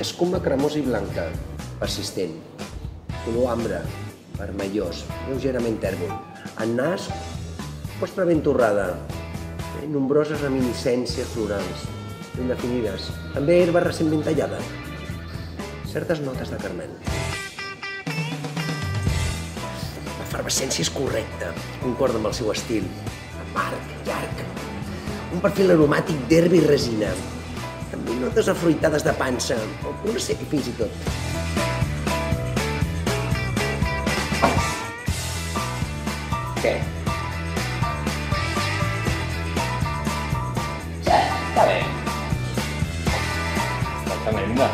Escuma cremosa i blanca, persistent. Color ambre, vermellós, lleugerament tèrbol. En nas, postre ben torrada. Nombroses reminiscències florals, ben definides. També herba recentment tallada. Certes notes de carmel. L'efervescència és correcta, concorda amb el seu estil. Amarg, llarg. Un perfil aromàtic d'herba i resina. També notes afruitades de pansa, o pura sec fins i tot. Què? Sí, està bé. Exactament, no?